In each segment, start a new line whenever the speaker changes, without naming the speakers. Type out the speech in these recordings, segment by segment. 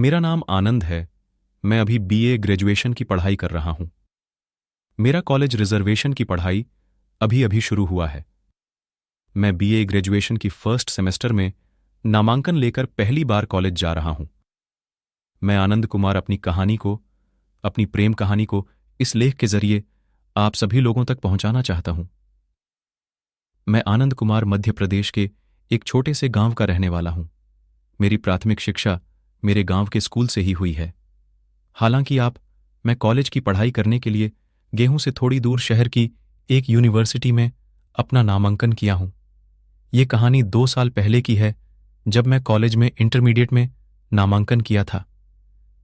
मेरा नाम आनंद है। मैं अभी बीए ग्रेजुएशन की पढ़ाई कर रहा हूं। मेरा कॉलेज रिजर्वेशन की पढ़ाई अभी अभी शुरू हुआ है। मैं बीए ग्रेजुएशन की फर्स्ट सेमेस्टर में नामांकन लेकर पहली बार कॉलेज जा रहा हूं। मैं आनंद कुमार अपनी कहानी को, अपनी प्रेम कहानी को इस लेख के जरिए आप सभी लोगों तक पहुंचाना चाहता हूं। मैं आनंद कुमार मध्य प्रदेश के एक छोटे से गांव का रहने वाला हूं। मेरी प्राथमिक शिक्षा मेरे गांव के स्कूल से ही हुई है। हालांकि मैं कॉलेज की पढ़ाई करने के लिए गेहूं से थोड़ी दूर शहर की एक यूनिवर्सिटी में अपना नामांकन किया हूं। ये कहानी 2 साल पहले की है, जब मैं कॉलेज में इंटरमीडिएट में नामांकन किया था।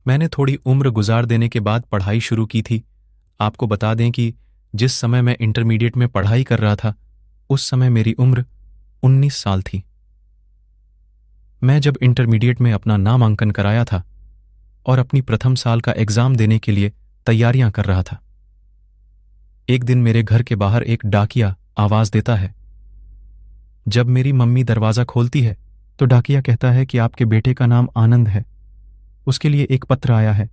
मैंने थोड़ी उम्र गुजार देने के बाद पढ़ाई शुरू की थी। आपको बता दें कि जिस समय मैं इंटरमीडिएट में पढ़ाई कर रहा था, उस समय मेरी उम्र 19 साल थी। मैं जब इंटरमीडिएट में अपना नामांकन कराया था और अपनी प्रथम साल का एग्जाम देने के लिए तैयारियां कर रहा था, एक दिन मेरे घर के बाहर एक डाकिया आवाज देता है। जब मेरी मम्मी दरवाजा खोलती है तो डाकिया कहता है कि आपके बेटे का नाम आनंद है, उसके लिए एक पत्र आया है।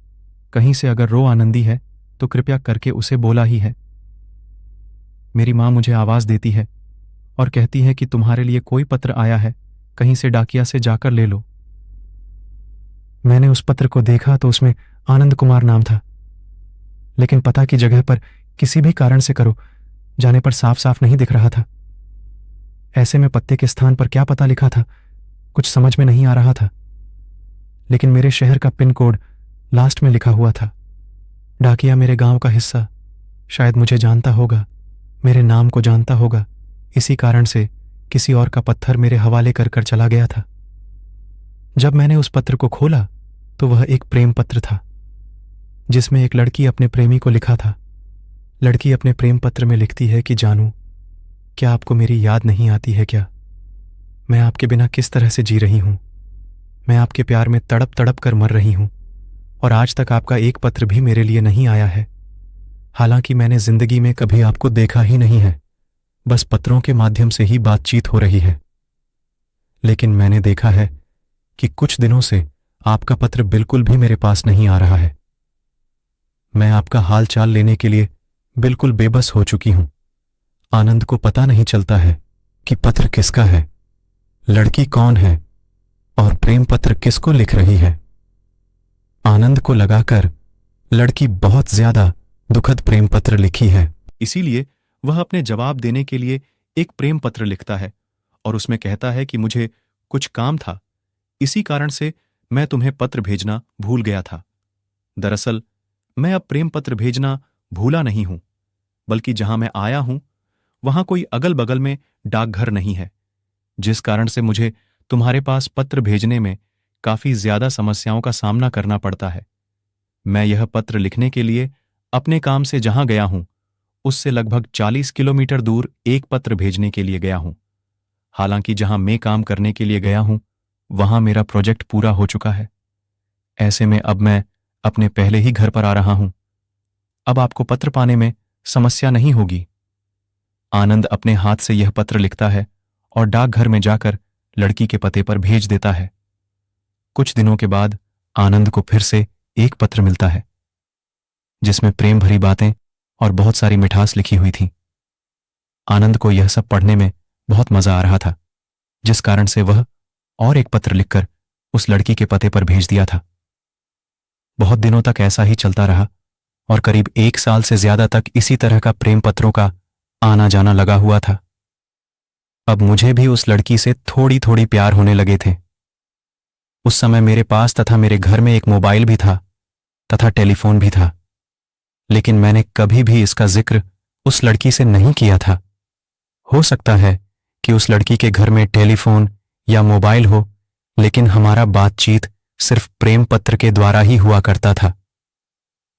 कहीं से अगर रो आनंदी है तो कृपया करके उसे बोला ही है। मेरी मां मुझे आवाज देती है और कहती है कि तुम्हारे लिए कोई पत्र आया है, कहीं से डाकिया से जाकर ले लो। मैंने उस पत्र को देखा तो उसमें आनंद कुमार नाम था, लेकिन पता की जगह पर किसी भी कारण से करो जाने पर साफ साफ नहीं दिख रहा था। ऐसे में पत्ते के स्थान पर क्या पता लिखा था, कुछ समझ में नहीं आ रहा था। लेकिन मेरे शहर का पिन कोड लास्ट में लिखा हुआ था। डाकिया मेरे गांव का हिस्सा, शायद मुझे जानता होगा, मेरे नाम को जानता होगा। इसी कारण से किसी और का पत्थर मेरे हवाले कर कर चला गया था। जब मैंने उस पत्र को खोला तो वह एक प्रेम पत्र था, जिसमें एक लड़की अपने प्रेमी को लिखा था। लड़की अपने प्रेम पत्र में लिखती है कि जानू, क्या आपको मेरी याद नहीं आती है क्या? मैं आपके बिना किस तरह से जी रही हूं। मैं आपके प्यार में तड़प तड़प कर मर रही हूं और आज तक आपका एक पत्र भी मेरे लिए नहीं आया है। हालांकि मैंने जिंदगी में कभी आपको देखा ही नहीं है, बस पत्रों के माध्यम से ही बातचीत हो रही है। लेकिन मैंने देखा है कि कुछ दिनों से आपका पत्र बिल्कुल भी मेरे पास नहीं आ रहा है। मैं आपका हाल चाल लेने के लिए बिल्कुल बेबस हो चुकी हूं। आनंद को पता नहीं चलता है कि पत्र किसका है, लड़की कौन है और प्रेम पत्र किसको लिख रही है। आनंद को लगाकर लड़की बहुत ज्यादा दुखद प्रेम पत्र लिखी है, इसीलिए वह अपने जवाब देने के लिए एक प्रेम पत्र लिखता है और उसमें कहता है कि मुझे कुछ काम था, इसी कारण से मैं तुम्हें पत्र भेजना भूल गया था। दरअसल मैं अब प्रेम पत्र भेजना भूला नहीं हूं, बल्कि जहां मैं आया हूं वहां कोई अगल बगल में डाकघर नहीं है, जिस कारण से मुझे तुम्हारे पास पत्र भेजने में काफी ज्यादा समस्याओं का सामना करना पड़ता है। मैं यह पत्र लिखने के लिए अपने काम से जहां गया हूं उससे लगभग 40 किलोमीटर दूर एक पत्र भेजने के लिए गया हूं। हालांकि जहां मैं काम करने के लिए गया हूं वहां मेरा प्रोजेक्ट पूरा हो चुका है। ऐसे में अब मैं अपने पहले ही घर पर आ रहा हूं। अब आपको पत्र पाने में समस्या नहीं होगी। आनंद अपने हाथ से यह पत्र लिखता है और डाकघर में जाकर लड़की के पते पर भेज देता है। कुछ दिनों के बाद आनंद को फिर से एक पत्र मिलता है, जिसमें प्रेम भरी बातें और बहुत सारी मिठास लिखी हुई थी। आनंद को यह सब पढ़ने में बहुत मजा आ रहा था, जिस कारण से वह और एक पत्र लिखकर उस लड़की के पते पर भेज दिया था। बहुत दिनों तक ऐसा ही चलता रहा और करीब 1 साल से ज्यादा तक इसी तरह का प्रेम पत्रों का आना जाना लगा हुआ था। अब मुझे भी उस लड़की से थोड़ी थोड़ी प्यार होने लगे थे। उस समय मेरे पास तथा मेरे घर में एक मोबाइल भी था तथा टेलीफोन भी था, लेकिन मैंने कभी भी इसका जिक्र उस लड़की से नहीं किया था। हो सकता है कि उस लड़की के घर में टेलीफोन या मोबाइल हो, लेकिन हमारा बातचीत सिर्फ प्रेम पत्र के द्वारा ही हुआ करता था।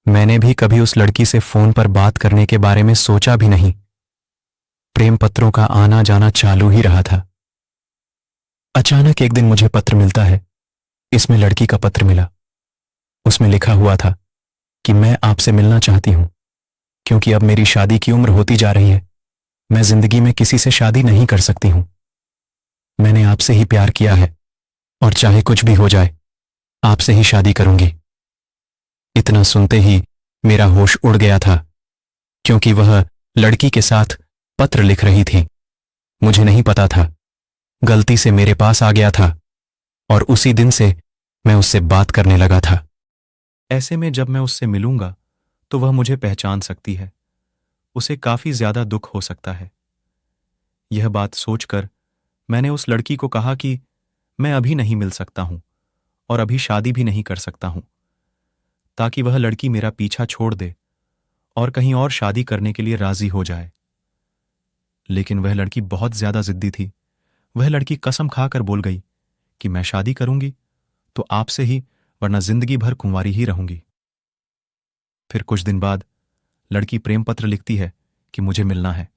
मैंने भी कभी उस लड़की से फोन पर बात करने के बारे में सोचा भी नहीं। प्रेम पत्रों का आना जाना चालू ही रहा था। अचानक एक दिन मुझे पत्र मिलता है। इसमें लड़की का पत्र मिला। उसमें लिखा हुआ था कि मैं आपसे मिलना चाहती हूं, क्योंकि अब मेरी शादी की उम्र होती जा रही है। मैं जिंदगी में किसी से शादी नहीं कर सकती हूं। मैंने आपसे ही प्यार किया है और चाहे कुछ भी हो जाए
आपसे ही शादी करूंगी। इतना सुनते ही मेरा होश उड़ गया था, क्योंकि वह लड़की के साथ पत्र लिख रही थी। मुझे नहीं पता था, गलती से मेरे पास आ गया था और उसी दिन से मैं उससे बात करने लगा था।
ऐसे में जब मैं उससे मिलूंगा तो वह मुझे पहचान सकती है, उसे काफी ज्यादा दुख हो सकता है। यह बात सोचकर मैंने उस लड़की को कहा कि मैं अभी नहीं मिल सकता हूं और अभी शादी भी नहीं कर सकता हूं, ताकि वह लड़की मेरा पीछा छोड़ दे और कहीं और शादी करने के लिए राजी हो जाए। लेकिन वह लड़की बहुत ज्यादा जिद्दी थी। वह लड़की कसम खाकर बोल गई कि मैं शादी करूंगी तो आपसे ही, वरना जिंदगी भर कुंवारी ही रहूंगी। फिर कुछ दिन बाद लड़की प्रेम पत्र लिखती है कि मुझे मिलना है।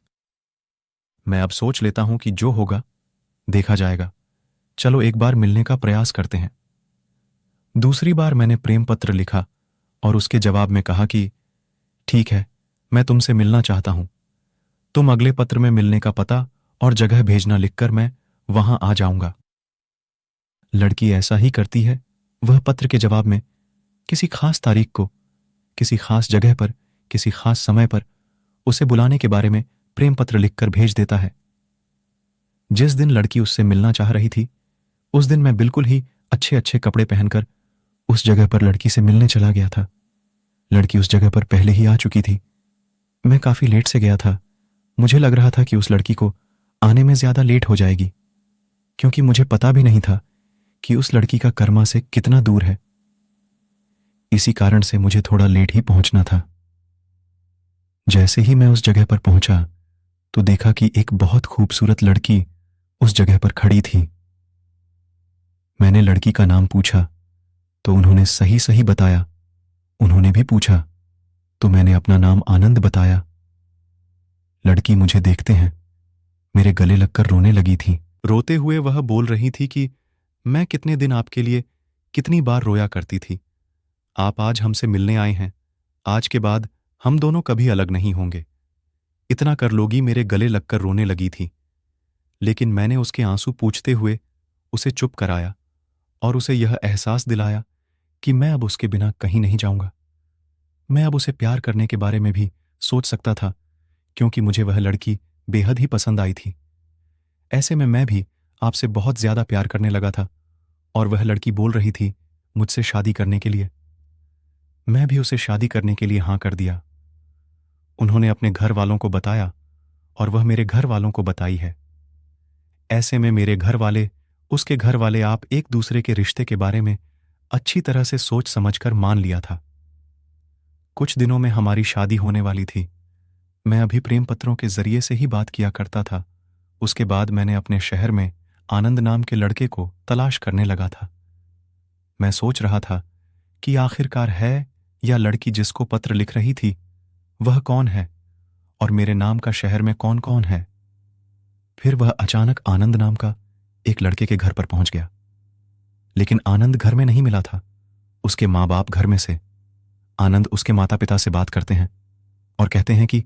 मैं अब सोच लेता हूं कि जो होगा देखा जाएगा, चलो एक बार मिलने का प्रयास करते हैं। दूसरी बार मैंने प्रेम पत्र लिखा और उसके जवाब में कहा कि ठीक है, मैं तुमसे मिलना चाहता हूं, तुम अगले पत्र में मिलने का पता और जगह भेजना, लिखकर मैं वहां आ जाऊंगा। लड़की ऐसा ही करती है। वह पत्र के जवाब में किसी खास तारीख को, किसी खास जगह पर, किसी खास समय पर उसे बुलाने के बारे में प्रेम पत्र लिखकर भेज देता है। जिस दिन लड़की उससे मिलना चाह रही थी, उस दिन मैं बिल्कुल ही अच्छे अच्छे कपड़े पहनकर उस जगह पर लड़की से मिलने चला गया था। लड़की उस जगह पर पहले ही आ चुकी थी। मैं काफी लेट से गया था। मुझे लग रहा था कि उस लड़की को आने में ज्यादा लेट हो जाएगी, क्योंकि मुझे पता भी नहीं था कि उस लड़की का कर्मा से कितना दूर है। इसी कारण से मुझे थोड़ा लेट ही पहुंचना था। जैसे ही मैं उस जगह पर पहुंचा तो देखा कि एक बहुत खूबसूरत लड़की उस जगह पर खड़ी थी। मैंने लड़की का नाम पूछा तो उन्होंने सही सही बताया। उन्होंने भी पूछा तो मैंने अपना नाम आनंद बताया। लड़की मुझे देखते हैं मेरे गले लगकर रोने लगी थी। रोते हुए वह बोल रही थी कि मैं कितने दिन आपके लिए कितनी बार रोया करती थी। आप आज हमसे मिलने आए हैं, आज के बाद हम दोनों कभी अलग नहीं होंगे। इतना कर लोगी, मेरे गले लगकर रोने लगी थी। लेकिन मैंने उसके आंसू पूछते हुए उसे चुप कराया और उसे यह एहसास दिलाया कि मैं अब उसके बिना कहीं नहीं जाऊंगा। मैं अब उसे प्यार करने के बारे में भी सोच सकता था, क्योंकि मुझे वह लड़की बेहद ही पसंद आई थी। ऐसे में मैं भी आपसे बहुत ज्यादा प्यार करने लगा था और वह लड़की बोल रही थी मुझसे शादी करने के लिए। मैं भी उसे शादी करने के लिए हां कर दिया। उन्होंने अपने घर वालों को बताया और वह मेरे घर वालों को बताई है। ऐसे में मेरे घर वाले, उसके घर वाले, आप एक दूसरे के रिश्ते के बारे में अच्छी तरह से सोच समझकर मान लिया था। कुछ दिनों में हमारी शादी होने वाली थी। मैं अभी प्रेम पत्रों के जरिए से ही बात किया करता था। उसके बाद मैंने अपने शहर में आनंद नाम के लड़के को तलाश करने लगा था। मैं सोच रहा था कि आखिरकार है या लड़की जिसको पत्र लिख रही थी वह कौन है और मेरे नाम का शहर में कौन कौन है। फिर वह अचानक आनंद नाम का एक लड़के के घर पर पहुंच गया। लेकिन आनंद घर में नहीं मिला था। उसके माँ बाप घर में से। आनंद उसके माता पिता से बात करते हैं और कहते हैं कि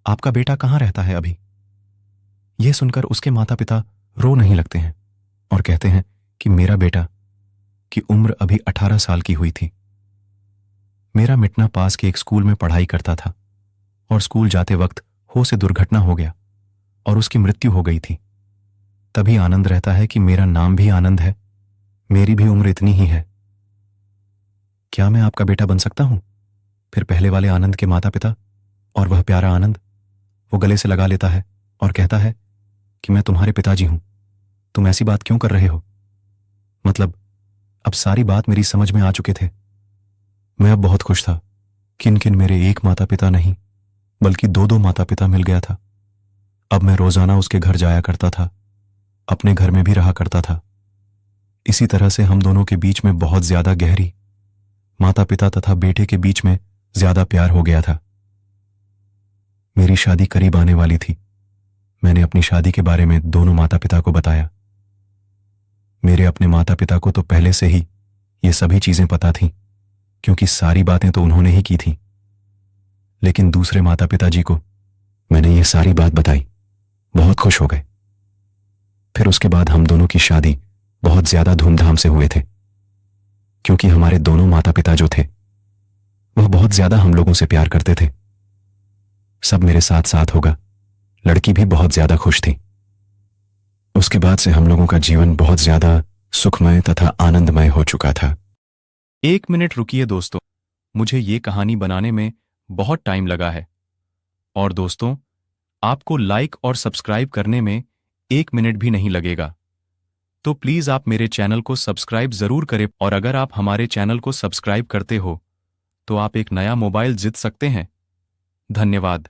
आपका बेटा कहाँ रहता है अभी। यह सुनकर उसके माता पिता रो नहीं लगते हैं और कहते हैं कि मेरा बेटा की उम्र अभी 18 साल की हुई थी। मेरा मिटना पास के एक स्कूल में पढ़ाई करता था और स्कूल जाते वक्त हो से दुर्घटना हो गया और उसकी मृत्यु हो गई थी। तभी आनंद रहता है कि मेरा नाम भी आनंद है, मेरी भी उम्र इतनी ही है। क्या मैं आपका बेटा बन सकता हूं? फिर पहले वाले आनंद के माता पिता और वह प्यारा आनंद, वो गले से लगा लेता है और कहता है कि मैं तुम्हारे पिताजी हूं, तुम ऐसी बात क्यों कर रहे हो? मतलब अब सारी बात मेरी समझ में आ चुके थे। मैं अब बहुत खुश था। किन किन मेरे एक माता पिता नहीं बल्कि दो दो माता पिता मिल गया था। अब मैं रोजाना उसके घर जाया करता था, अपने घर में भी रहा करता था। इसी तरह से हम दोनों के बीच में बहुत ज्यादा गहरी, माता पिता तथा बेटे के बीच में ज्यादा प्यार हो गया था। मेरी शादी करीब आने वाली थी। मैंने अपनी शादी के बारे में दोनों माता पिता को बताया। मेरे अपने माता पिता को तो पहले से ही ये सभी चीजें पता थीं, क्योंकि सारी बातें तो उन्होंने ही की थीं। लेकिन दूसरे माता पिताजी को मैंने ये सारी बात बताई, बहुत खुश हो गए। फिर उसके बाद हम दोनों की शादी बहुत ज्यादा धूमधाम से हुए थे।
क्योंकि हमारे दोनों माता पिता जो थे वह बहुत ज्यादा हम लोगों से प्यार करते थे। सब मेरे साथ साथ होगा। लड़की भी बहुत ज्यादा खुश थी। उसके बाद से हम लोगों का जीवन बहुत ज्यादा सुखमय तथा आनंदमय हो चुका था।
1 मिनट रुकिए दोस्तों, मुझे ये कहानी बनाने में बहुत टाइम लगा है। और दोस्तों, आपको लाइक और सब्सक्राइब करने में 1 मिनट भी नहीं लगेगा। तो प्लीज आप मेरे चैनल को सब्सक्राइब जरूर करें, और अगर आप हमारे चैनल को सब्सक्राइब करते हो तो आप एक नया मोबाइल जीत सकते हैं। धन्यवाद।